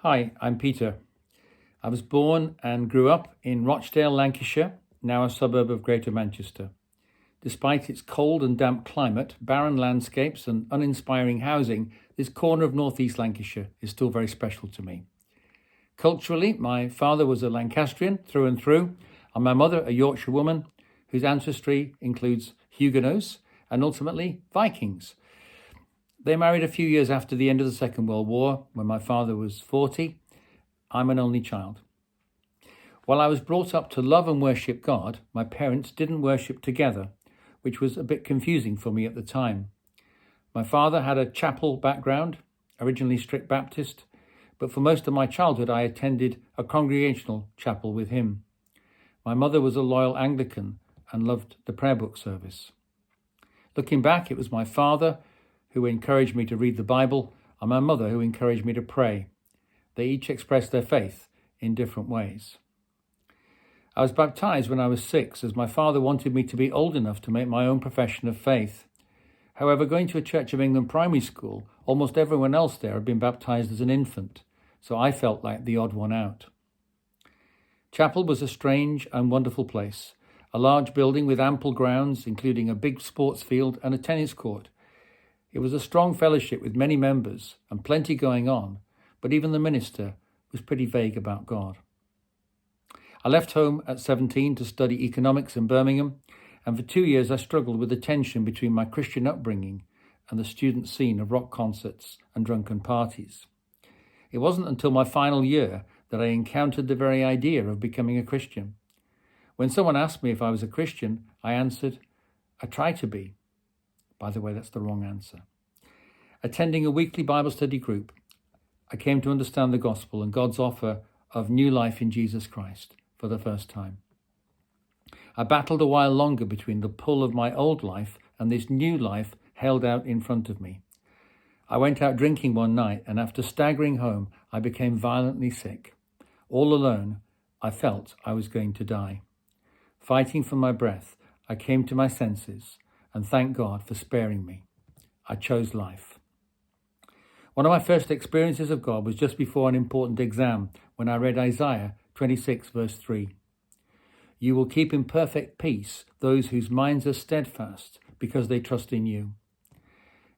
Hi, I'm Peter. I was born and grew up in Rochdale, Lancashire, now a suburb of Greater Manchester. Despite its cold and damp climate, barren landscapes and uninspiring housing, this corner of northeast Lancashire is still very special to me. Culturally, my father was a Lancastrian through and through, and my mother a Yorkshire woman whose ancestry includes Huguenots and ultimately Vikings. They married a few years after the end of the Second World War, when my father was 40. I'm an only child. While I was brought up to love and worship God, my parents didn't worship together, which was a bit confusing for me at the time. My father had a chapel background, originally strict Baptist, but for most of my childhood I attended a congregational chapel with him. My mother was a loyal Anglican and loved the prayer book service. Looking back, it was my father who encouraged me to read the Bible and my mother who encouraged me to pray. They each expressed their faith in different ways. I was baptized when I was 6, as my father wanted me to be old enough to make my own profession of faith. However, going to a Church of England primary school, almost everyone else there had been baptized as an infant, so I felt like the odd one out. Chapel was a strange and wonderful place, a large building with ample grounds, including a big sports field and a tennis court. It was a strong fellowship with many members and plenty going on, but even the minister was pretty vague about God. I left home at 17 to study economics in Birmingham, and for 2 years I struggled with the tension between my Christian upbringing and the student scene of rock concerts and drunken parties. It wasn't until my final year that I encountered the very idea of becoming a Christian. When someone asked me if I was a Christian, I answered, I try to be. By the way, that's the wrong answer. Attending a weekly Bible study group, I came to understand the gospel and God's offer of new life in Jesus Christ for the first time. I battled a while longer between the pull of my old life and this new life held out in front of me. I went out drinking one night, and after staggering home, I became violently sick. All alone, I felt I was going to die. Fighting for my breath, I came to my senses and thank God for sparing me. I chose life. One of my first experiences of God was just before an important exam when I read Isaiah 26 verse 3. You will keep in perfect peace those whose minds are steadfast because they trust in you.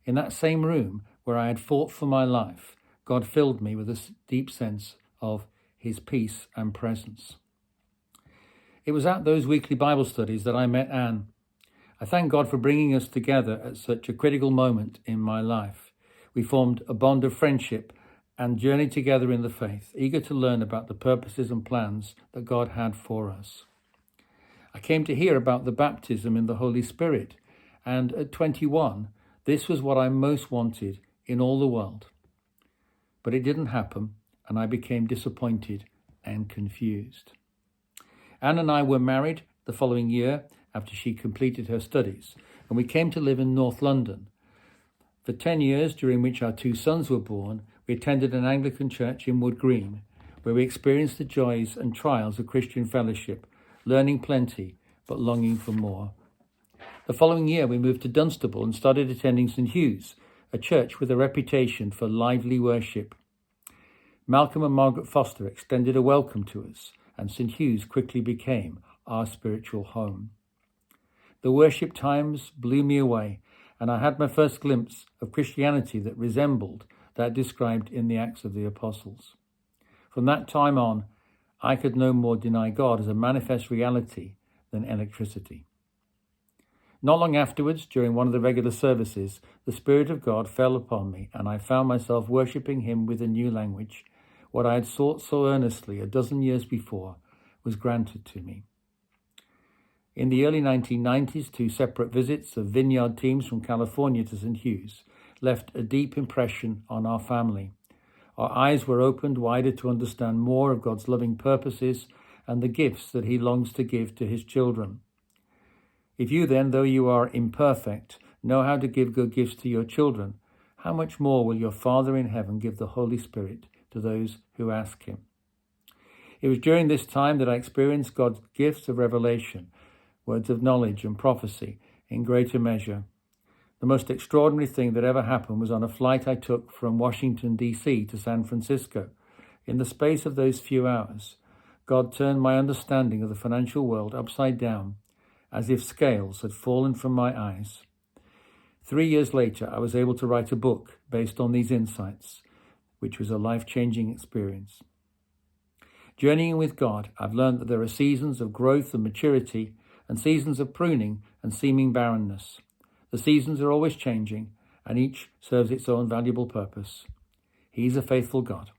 In that same room where I had fought for my life, God filled me with a deep sense of his peace and presence. It was at those weekly Bible studies that I met Anne. I thank God for bringing us together at such a critical moment in my life. We formed a bond of friendship and journeyed together in the faith, eager to learn about the purposes and plans that God had for us. I came to hear about the baptism in the Holy Spirit, and at 21, this was what I most wanted in all the world. But it didn't happen, and I became disappointed and confused. Anne and I were married the following year after she completed her studies, and we came to live in North London. For 10 years, during which our 2 sons were born, we attended an Anglican church in Wood Green, where we experienced the joys and trials of Christian fellowship, learning plenty, but longing for more. The following year, we moved to Dunstable and started attending St. Hugh's, a church with a reputation for lively worship. Malcolm and Margaret Foster extended a welcome to us, and St. Hugh's quickly became our spiritual home. The worship times blew me away, and I had my first glimpse of Christianity that resembled that described in the Acts of the Apostles. From that time on, I could no more deny God as a manifest reality than electricity. Not long afterwards, during one of the regular services, the Spirit of God fell upon me, and I found myself worshipping him with a new language. What I had sought so earnestly a dozen years before was granted to me. In the early 1990s, 2 separate visits of vineyard teams from California to St. Hugh's left a deep impression on our family. Our eyes were opened wider to understand more of God's loving purposes and the gifts that he longs to give to his children. If you then, though you are imperfect, know how to give good gifts to your children, how much more will your Father in heaven give the Holy Spirit to those who ask him? It was during this time that I experienced God's gifts of revelation, words of knowledge and prophecy in greater measure. The most extraordinary thing that ever happened was on a flight I took from Washington, D.C. to San Francisco. In the space of those few hours, God turned my understanding of the financial world upside down, as if scales had fallen from my eyes. 3 years later, I was able to write a book based on these insights, which was a life-changing experience. Journeying with God, I've learned that there are seasons of growth and maturity and seasons of pruning and seeming barrenness. The seasons are always changing, and each serves its own valuable purpose. He's a faithful God.